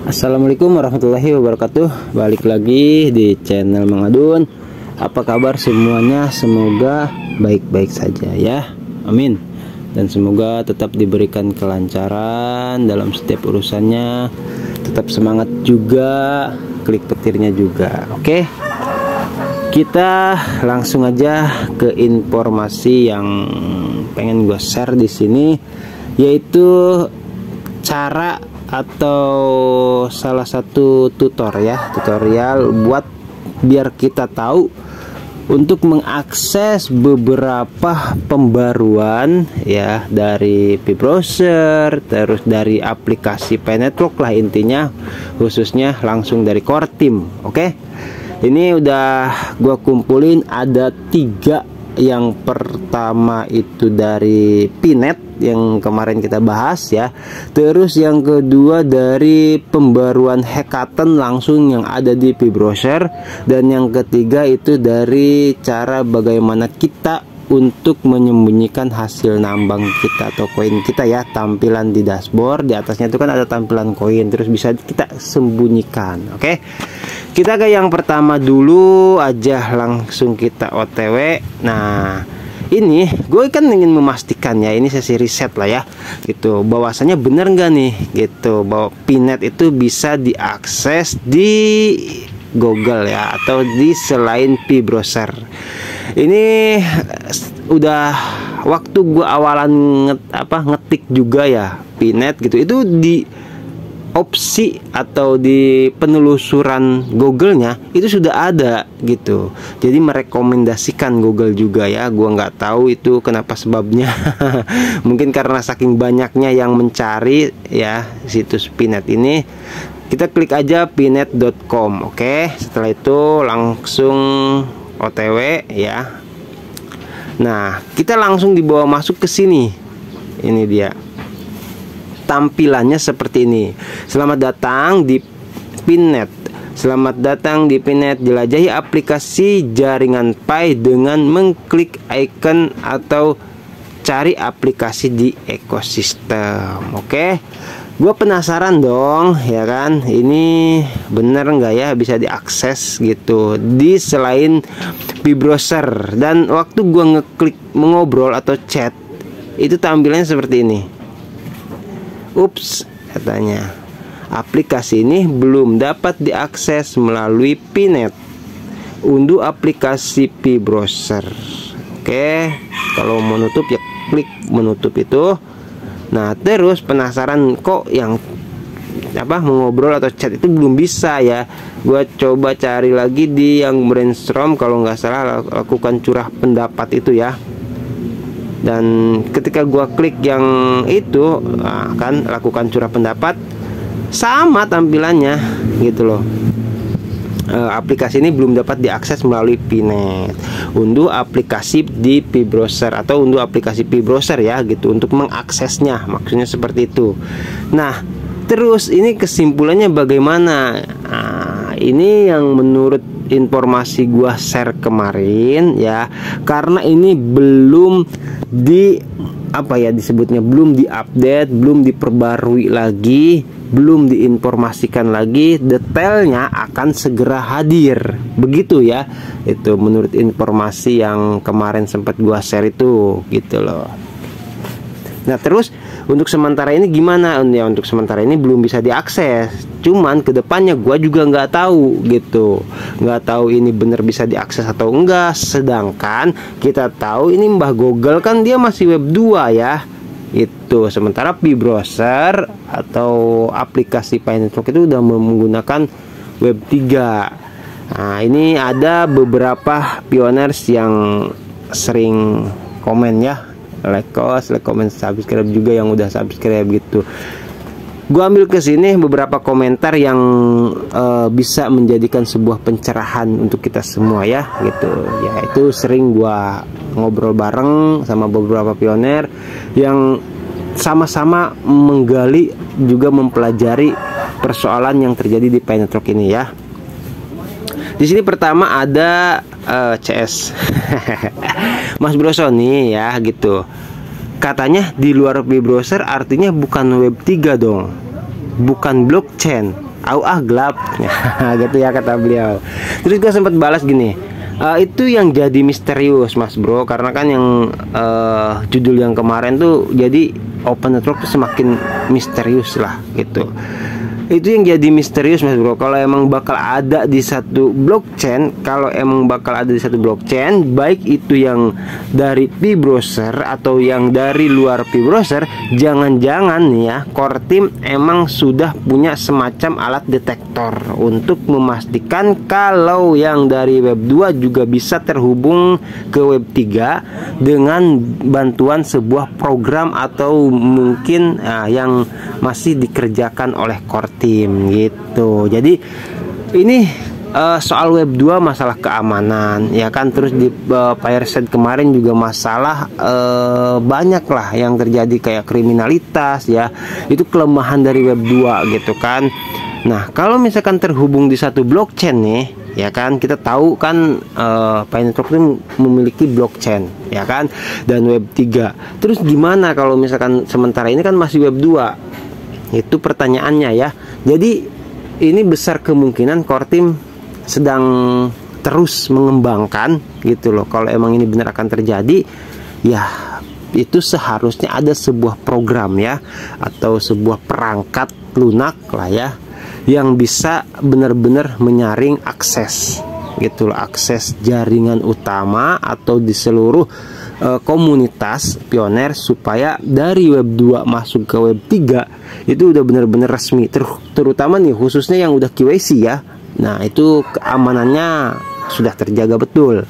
Assalamualaikum warahmatullahi wabarakatuh. Balik lagi di channel Mang Adun. Apa kabar semuanya? Semoga baik-baik saja ya. Amin. Dan semoga tetap diberikan kelancaran dalam setiap urusannya. Tetap semangat juga, klik petirnya juga. Oke. Kita langsung aja ke informasi yang pengen gue share di sini, yaitu cara atau salah satu tutorial buat biar kita tahu untuk mengakses beberapa pembaruan ya dari P-Browser, terus dari aplikasi P-Network lah intinya, khususnya langsung dari core team. Oke, ini udah gua kumpulin ada 3. Yang pertama itu dari P-Net yang kemarin kita bahas ya. Terus yang kedua dari pembaruan Hekaton langsung yang ada di P-Browser. Dan yang ketiga itu dari cara bagaimana kita untuk menyembunyikan hasil nambang kita atau koin kita ya. Tampilan di dashboard, di atasnya itu kan ada tampilan koin, terus bisa kita sembunyikan. Oke, kita ke yang pertama dulu aja, langsung kita OTW. Nah, ini gue kan ingin memastikan ya, ini sesi riset lah ya gitu, bahwasanya bener nggak nih gitu bahwa P-Net itu bisa diakses di Google ya, atau di selain P-Browser. Ini udah waktu gue awalan ngetik juga ya P-Net gitu, itu di opsi atau di penelusuran Google-nya itu sudah ada gitu. Jadi merekomendasikan Google juga ya. Gua nggak tahu itu kenapa sebabnya. Mungkin karena saking banyaknya yang mencari ya situs P-Net ini. Kita klik aja pnet.com. Oke, setelah itu langsung OTW ya. Nah, kita langsung dibawa masuk ke sini. Ini dia. Tampilannya seperti ini. Selamat datang di P-Net. Selamat datang di P-Net. Jelajahi aplikasi jaringan Pi dengan mengklik icon atau cari aplikasi di ekosistem. Oke, gue penasaran dong ya kan, ini bener nggak ya bisa diakses gitu di selain P-Browser. Dan waktu gue ngeklik mengobrol atau chat, itu tampilannya seperti ini. Ups, katanya aplikasi ini belum dapat diakses melalui P-Net. Unduh aplikasi P-Browser. Oke, kalau menutup ya klik menutup itu. Nah, terus penasaran kok yang mengobrol atau chat itu belum bisa ya. Gua coba cari lagi di yang brainstorm, kalau nggak salah lakukan curah pendapat itu ya. Dan ketika gua klik yang itu, kan lakukan curah pendapat, sama tampilannya gitu loh. Aplikasi ini belum dapat diakses melalui P-Net. Unduh aplikasi di P-Browser atau unduh aplikasi P-Browser ya gitu untuk mengaksesnya, maksudnya seperti itu. Nah, terus ini kesimpulannya bagaimana? Nah, ini yang menurut informasi gua share kemarin ya, karena ini belum disebutnya belum diupdate, belum diperbarui lagi, belum diinformasikan lagi, detailnya akan segera hadir begitu ya. Itu menurut informasi yang kemarin sempat gua share itu gitu loh. Nah, terus untuk sementara ini gimana ya? Untuk sementara ini belum bisa diakses. Cuman kedepannya gua juga nggak tahu gitu, nggak tahu ini bener bisa diakses atau enggak. Sedangkan kita tahu ini Mbah Google kan dia masih web 2 ya. Itu sementara P-Browser atau aplikasi Pi-Network itu udah menggunakan web 3. Nah, ini ada beberapa pioneers yang sering komen ya, like comment, subscribe juga yang udah subscribe gitu. Gua ambil ke sini beberapa komentar yang bisa menjadikan sebuah pencerahan untuk kita semua ya gitu. Ya, itu sering gua ngobrol bareng sama beberapa pioner yang sama-sama menggali juga mempelajari persoalan yang terjadi di Pi-Network ini ya. Di sini pertama ada CS Mas Broso nih ya gitu. Katanya di luar P-Browser artinya bukan web 3 dong, bukan blockchain. gelap gitu ya kata beliau. Terus gue sempat balas gini, itu yang jadi misterius Mas Bro, karena kan yang judul yang kemarin tuh jadi open network tuh semakin misterius lah gitu. Itu yang jadi misterius Mas Bro. Kalau emang bakal ada di satu blockchain, baik itu yang dari P-Browser atau yang dari luar P-Browser, jangan-jangan nih ya, Core Team emang sudah punya semacam alat detektor untuk memastikan kalau yang dari Web 2 juga bisa terhubung ke Web 3 dengan bantuan sebuah program atau mungkin yang masih dikerjakan oleh Core Team gitu. Jadi ini soal Web 2 masalah keamanan ya kan. Terus di Fireside kemarin juga masalah banyak lah yang terjadi kayak kriminalitas ya. Itu kelemahan dari Web 2 gitu kan. Nah, kalau misalkan terhubung di satu blockchain nih ya kan, kita tahu kan Network itu memiliki blockchain ya kan, dan Web 3. Terus gimana kalau misalkan sementara ini kan masih Web 2? Itu pertanyaannya ya. Jadi ini besar kemungkinan Core Team sedang terus mengembangkan gitu loh. Kalau emang ini benar akan terjadi, ya itu seharusnya ada sebuah program ya, atau sebuah perangkat lunak lah ya, yang bisa benar-benar menyaring akses gitu loh, akses jaringan utama atau di seluruh komunitas pioner, supaya dari Web 2 masuk ke Web 3 itu udah benar-benar resmi, terutama nih khususnya yang udah KYC ya. Nah, itu keamanannya sudah terjaga betul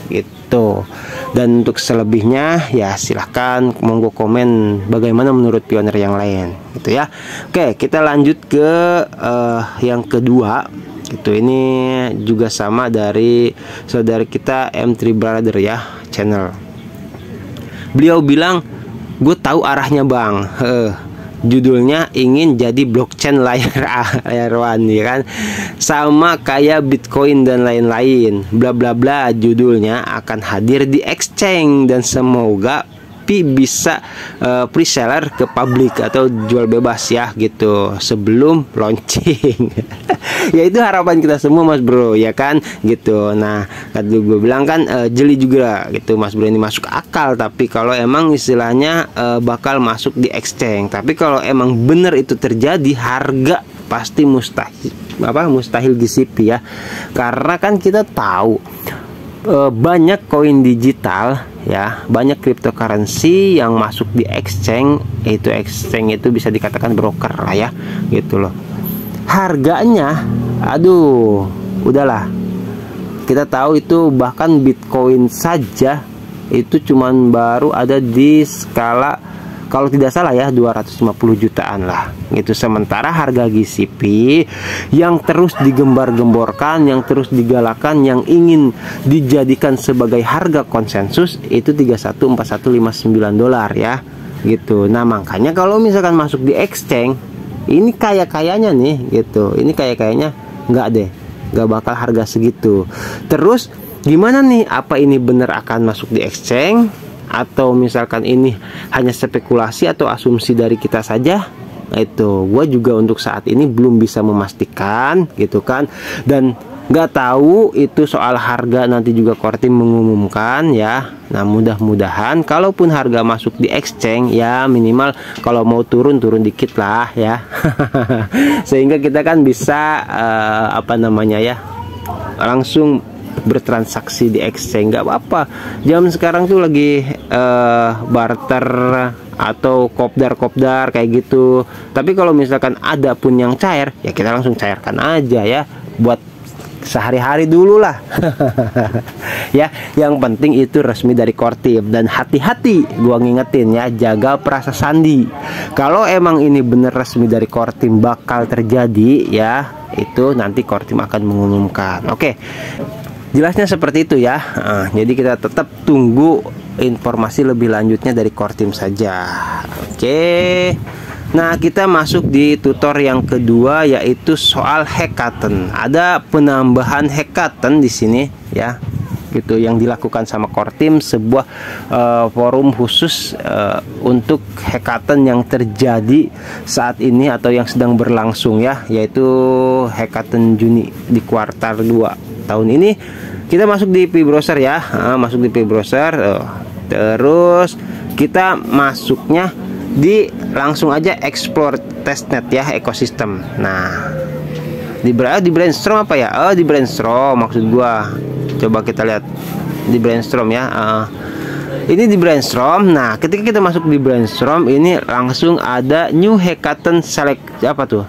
gitu. Dan untuk selebihnya ya silahkan monggo komen bagaimana menurut pioner yang lain gitu ya. Oke, kita lanjut ke yang kedua gitu. Ini juga sama dari saudara kita M3 Brother ya, channel. Beliau bilang, gue tahu arahnya bang, judulnya ingin jadi blockchain layer one ya kan, sama kayak Bitcoin dan lain-lain, bla bla bla. Judulnya akan hadir di exchange dan semoga bisa pre-seller ke publik atau jual bebas ya gitu sebelum launching. Ya itu harapan kita semua Mas Bro ya kan gitu. Nah, tadi gue bilang kan jeli juga gitu Mas Bro, ini masuk akal tapi kalau emang istilahnya bakal masuk di exchange. Tapi kalau emang bener itu terjadi, harga pasti mustahil GCP ya. Karena kan kita tahu banyak koin digital ya, banyak cryptocurrency yang masuk di exchange. Exchange itu bisa dikatakan broker lah ya gitu loh. Harganya aduh udahlah, kita tahu itu bahkan Bitcoin saja itu cuman baru ada di skala, kalau tidak salah ya, 250 jutaan lah gitu. Sementara harga GCP yang terus digembar-gemborkan, yang terus digalakan, yang ingin dijadikan sebagai harga konsensus itu 314159 dolar ya gitu. Nah, makanya kalau misalkan masuk di exchange, ini kayaknya nih gitu, ini kayaknya nggak deh, nggak bakal harga segitu. Terus gimana nih, apa ini benar akan masuk di exchange atau misalkan ini hanya spekulasi atau asumsi dari kita saja? Nah, itu gue juga untuk saat ini belum bisa memastikan gitu kan, dan nggak tahu itu soal harga, nanti juga Core Team mengumumkan ya. Nah, mudah-mudahan kalaupun harga masuk di exchange ya minimal kalau mau turun dikit lah ya. Sehingga kita kan bisa apa namanya ya, langsung bertransaksi di exchange, nggak apa-apa. Zaman sekarang tuh lagi barter atau kopdar kayak gitu. Tapi kalau misalkan ada pun yang cair ya kita langsung cairkan aja ya, buat sehari-hari dulu lah. Ya, yang penting itu resmi dari Core Team. Dan hati-hati, gua ngingetin ya, jaga perasa sandi. Kalau emang ini bener resmi dari Core Team bakal terjadi ya, itu nanti Core Team akan mengumumkan. Oke, jelasnya seperti itu ya. Jadi kita tetap tunggu informasi lebih lanjutnya dari Core Team saja. Oke. Nah, kita masuk di tutor yang kedua, yaitu soal hackathon. Ada penambahan hackathon di sini ya. gitu yang dilakukan sama core team, sebuah forum khusus untuk hackathon yang terjadi saat ini atau yang sedang berlangsung ya, yaitu hackathon Juni di kuartal 2 tahun ini. Kita masuk di P-Browser ya, masuk di P-Browser, terus kita masuknya di langsung aja explore testnet ya, ekosistem. Nah, di brainstorm apa ya? Di brainstorm maksud gua. Coba kita lihat di brainstorm ya. Ini di brainstorm. Nah, ketika kita masuk di brainstorm ini langsung ada new hackathon select apa tuh?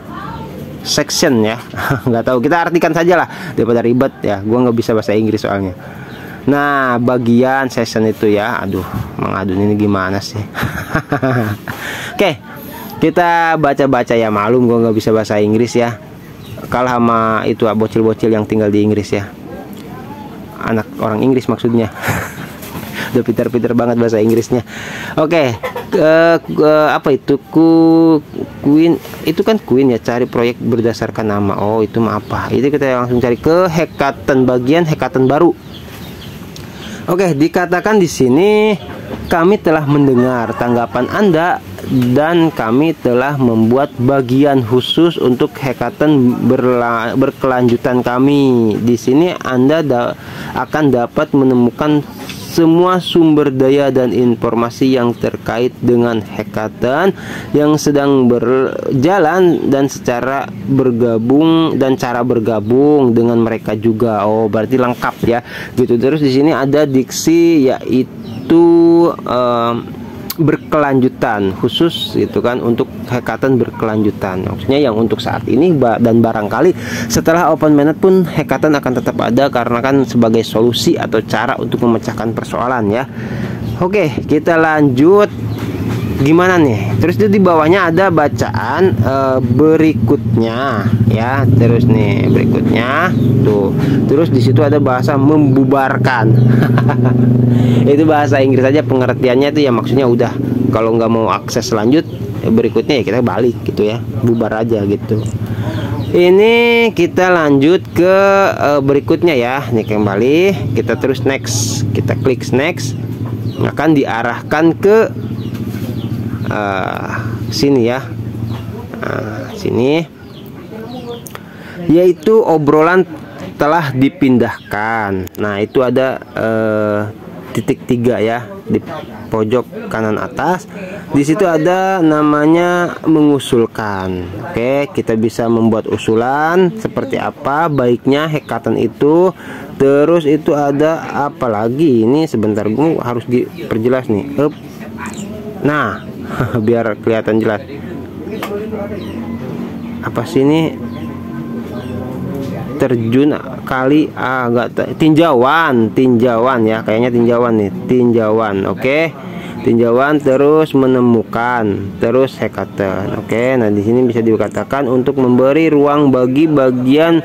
Section ya. Nggak tahu, kita artikan saja lah daripada ribet ya. Gua nggak bisa bahasa Inggris soalnya. Nah, bagian session itu ya. Aduh, Mang Adun ini gimana sih? Oke, kita baca-baca ya. Malum gua nggak bisa bahasa Inggris ya. Kalah sama itu bocil-bocil yang tinggal di Inggris ya. Anak orang Inggris maksudnya. Udah pintar-pintar banget bahasa Inggrisnya. Oke, apa itu Queen? Itu kan Queen ya, cari proyek berdasarkan nama. Oh, itu mah apa? Itu kita langsung cari ke hackathon, bagian hackathon baru. Oke, dikatakan di sini kami telah mendengar tanggapan Anda dan kami telah membuat bagian khusus untuk hackathon berkelanjutan kami. Di sini Anda akan dapat menemukan semua sumber daya dan informasi yang terkait dengan hackathon yang sedang berjalan dan cara bergabung dengan mereka juga. Oh, berarti lengkap ya gitu. Terus di sini ada diksi, yaitu berkelanjutan khusus gitu kan, untuk hackathon berkelanjutan. Maksudnya yang untuk saat ini dan barangkali setelah open mainnet pun hackathon akan tetap ada, karena kan sebagai solusi atau cara untuk memecahkan persoalan ya. Oke, kita lanjut. Gimana nih? Terus di bawahnya ada bacaan berikutnya ya. Terus nih berikutnya tuh. Terus di situ ada bahasa membubarkan. Itu bahasa Inggris aja, pengertiannya itu ya maksudnya udah, kalau nggak mau akses lanjut berikutnya ya kita balik gitu ya, bubar aja gitu. Ini kita lanjut ke berikutnya ya. Nih kembali, kita terus next, kita klik next, akan diarahkan ke sini ya, sini, yaitu obrolan telah dipindahkan. Nah, itu ada titik 3 ya di pojok kanan atas. Di situ ada namanya mengusulkan. Oke, kita bisa membuat usulan seperti apa baiknya hackathon itu. Terus itu ada apa lagi? Ini sebentar, gue harus diperjelas nih. Nah, biar kelihatan jelas. Apa sih ini? Terjun kali agak tinjauan ya, kayaknya tinjauan nih, tinjauan. Oke, tinjauan terus menemukan, terus hackathon. Oke, nah di sini bisa dikatakan untuk memberi ruang bagi bagian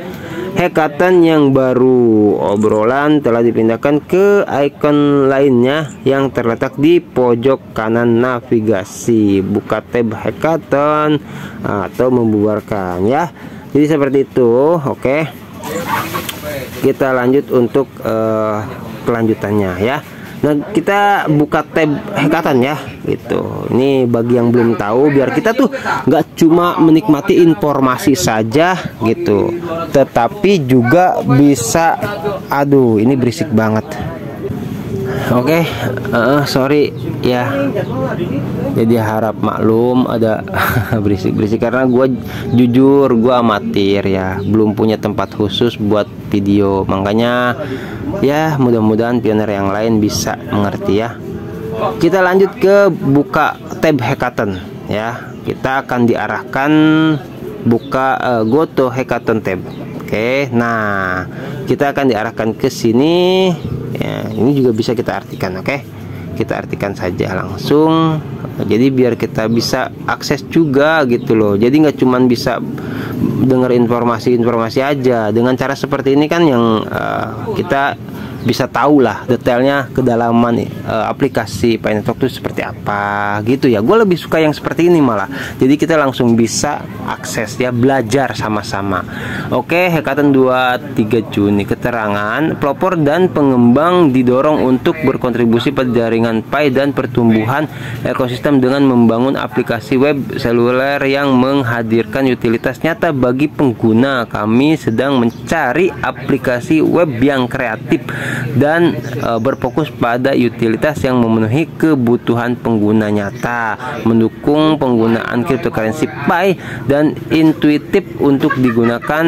hackathon yang baru. Obrolan telah dipindahkan ke icon lainnya yang terletak di pojok kanan navigasi. Buka tab hackathon atau membubarkan ya. Jadi seperti itu. Oke, kita lanjut untuk kelanjutannya ya. Nah, kita buka tab hackathon ya gitu. Ini bagi yang belum tahu, biar kita tuh nggak cuma menikmati informasi saja gitu, tetapi juga bisa, aduh ini berisik banget. Oke, sorry ya, jadi harap maklum ada berisik-berisik karena gue jujur, gue amatir ya, belum punya tempat khusus buat video, makanya ya mudah-mudahan pioner yang lain bisa mengerti ya. Kita lanjut ke buka tab hackathon ya. Kita akan diarahkan buka go to hackathon tab. Oke, nah kita akan diarahkan ke sini ya. Ini juga bisa kita artikan. Oke, kita artikan saja langsung, jadi biar kita bisa akses juga gitu loh. Jadi nggak cuman bisa dengar informasi aja. Dengan cara seperti ini kan yang kita bisa tahu lah detailnya kedalaman aplikasi Pi Network itu seperti apa gitu ya. Gue lebih suka yang seperti ini malah. Jadi kita langsung bisa akses ya, belajar sama-sama. Oke, Hackathon 23 Juni. Keterangan pelopor dan pengembang didorong untuk berkontribusi pada jaringan Pi dan pertumbuhan ekosistem dengan membangun aplikasi web seluler yang menghadirkan utilitas nyata bagi pengguna. Kami sedang mencari aplikasi web yang kreatif dan berfokus pada utilitas yang memenuhi kebutuhan pengguna nyata, mendukung penggunaan cryptocurrency Pi dan intuitif untuk digunakan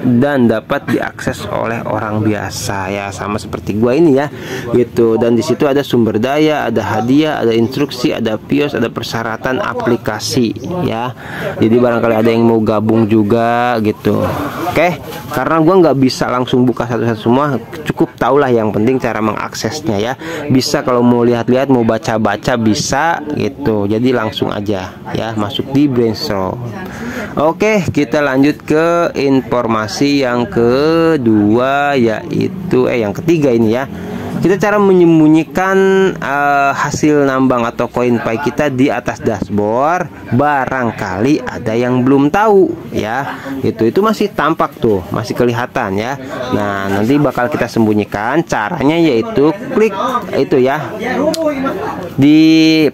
dan dapat diakses oleh orang biasa ya, sama seperti gua ini ya gitu. Dan di situ ada sumber daya, ada hadiah, ada instruksi, ada BIOS, ada persyaratan aplikasi ya. Jadi barangkali ada yang mau gabung juga gitu. Oke, karena gua nggak bisa langsung buka satu-satu semua, cukup tahulah yang penting cara mengaksesnya ya. Bisa kalau mau lihat-lihat, mau baca-baca bisa gitu. Jadi langsung aja ya masuk di Brainstorm. Oke, kita lanjut ke informasi yang kedua, yaitu yang ketiga ini ya. Kita cara menyembunyikan hasil nambang atau koin Pi kita di atas dashboard. Barangkali ada yang belum tahu ya. Itu masih tampak tuh, masih kelihatan ya. Nah, nanti bakal kita sembunyikan. Caranya yaitu klik itu ya. Di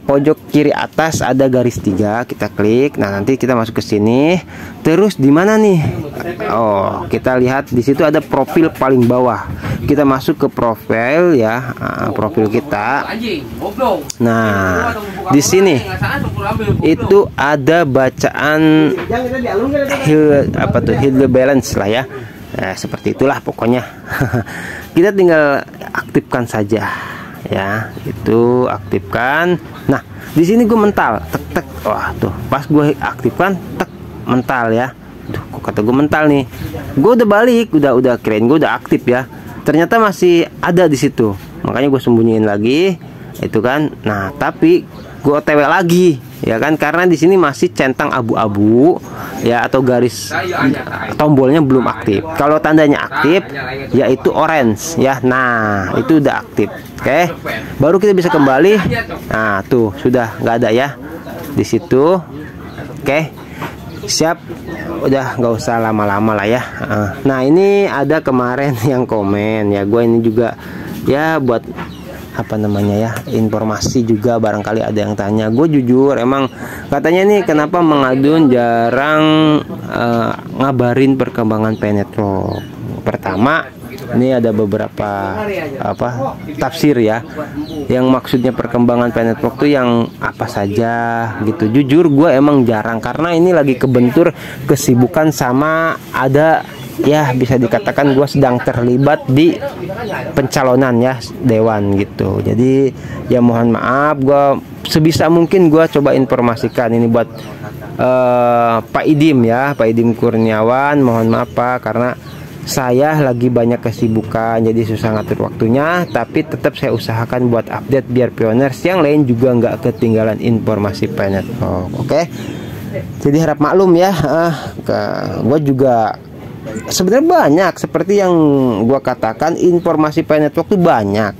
pojok kiri atas ada garis 3, kita klik. Nah, nanti kita masuk ke sini. Terus di mana nih? Oh, kita lihat di situ ada profil paling bawah. Kita masuk ke profil ya, profil kita. Nah, di sini itu ada bacaan heal balance lah ya. Seperti itulah pokoknya. Kita tinggal aktifkan saja ya, itu aktifkan. Nah, di sini gue mental, tek. Wah tuh, pas gue aktifkan tek, mental ya. Duh, kok kata gue mental nih. Gue udah balik, udah keren, gue udah aktif ya. Ternyata masih ada di situ, makanya gue sembunyiin lagi itu kan. Nah, tapi gue OTW lagi ya kan, karena di sini masih centang abu-abu ya, atau garis tombolnya belum aktif. Kalau tandanya aktif yaitu orange ya. Nah, itu udah aktif. Oke, baru kita bisa kembali. Nah, tuh sudah nggak ada ya di situ. Oke, siap, udah nggak usah lama-lama lah ya. Nah, ini ada kemarin yang komen ya, gue ini juga ya buat apa namanya ya, informasi juga, barangkali ada yang tanya. Gue jujur emang katanya nih, kenapa Mengadun jarang ngabarin perkembangan Pi Network. Pertama, ini ada beberapa tafsir ya, yang maksudnya perkembangan Pi Network tuh yang apa saja gitu. Jujur gue emang jarang, karena ini lagi kebentur kesibukan sama ada ya, bisa dikatakan gue sedang terlibat di pencalonan ya dewan gitu. Jadi ya mohon maaf, gue sebisa mungkin gue coba informasikan ini buat Pak Idim ya, Pak Idim Kurniawan. Mohon maaf Pak, karena saya lagi banyak kesibukan, jadi susah ngatur waktunya. Tapi tetap saya usahakan buat update biar pioners yang lain juga nggak ketinggalan informasi Pi Network. Oke, jadi harap maklum ya. Gue juga sebenarnya banyak, seperti yang gue katakan, informasi Pi Network itu banyak.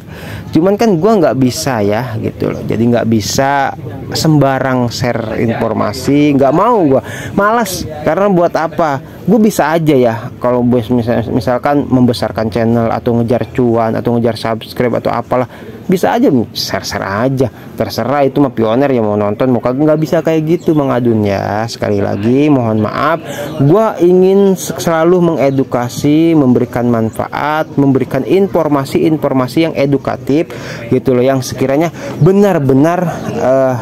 Cuman kan gue nggak bisa ya gitu loh. Jadi nggak bisa sembarang share informasi, nggak mau, gue malas. Karena buat apa? Gue bisa aja ya kalau misalkan membesarkan channel atau ngejar cuan atau ngejar subscribe atau apalah, bisa aja share aja, terserah. Itu mah pioner ya, mau nonton mau kagak. Nggak bisa kayak gitu Mengadun ya. Sekali lagi mohon maaf, gue ingin selalu mengedukasi, memberikan manfaat, memberikan informasi yang edukatif gitu loh, yang sekiranya benar-benar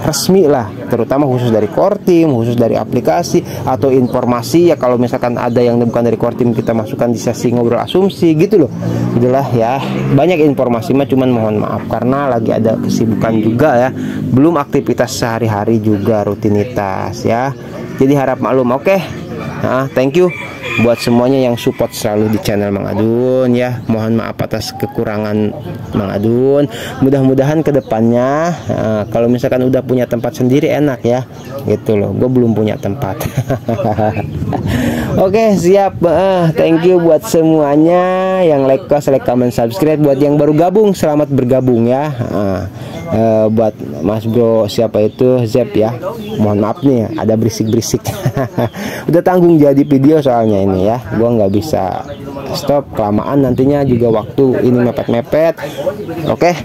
resmi lah, terutama khusus dari core team, khusus dari aplikasi atau informasi ya. Kalau misalkan ada yang bukan dari core team, kita masukkan di sesi ngobrol asumsi gitu loh. Itulah ya, banyak informasi mah, cuman mohon maaf karena lagi ada kesibukan juga ya, belum aktivitas sehari-hari juga, rutinitas ya. Jadi harap maklum. Oke, Thank you buat semuanya yang support selalu di channel Mang Adun ya. Mohon maaf atas kekurangan Mang Adun. Mudah-mudahan kedepannya kalau misalkan udah punya tempat sendiri enak ya gitu loh. Gue belum punya tempat. Oke, siap. Thank you buat semuanya yang like, comment, subscribe. Buat yang baru gabung, selamat bergabung ya. Buat Mas Bro siapa itu Zep ya, mohon maaf nih ada berisik-berisik. Udah tanggung jadi video soalnya ini ya, gua nggak bisa stop kelamaan, nantinya juga waktu ini mepet-mepet. Oke,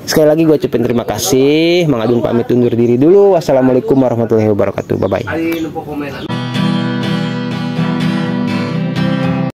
sekali lagi gue ucapin terima kasih. Mang Adun pamit undur diri dulu. Wassalamualaikum warahmatullahi wabarakatuh. Bye bye.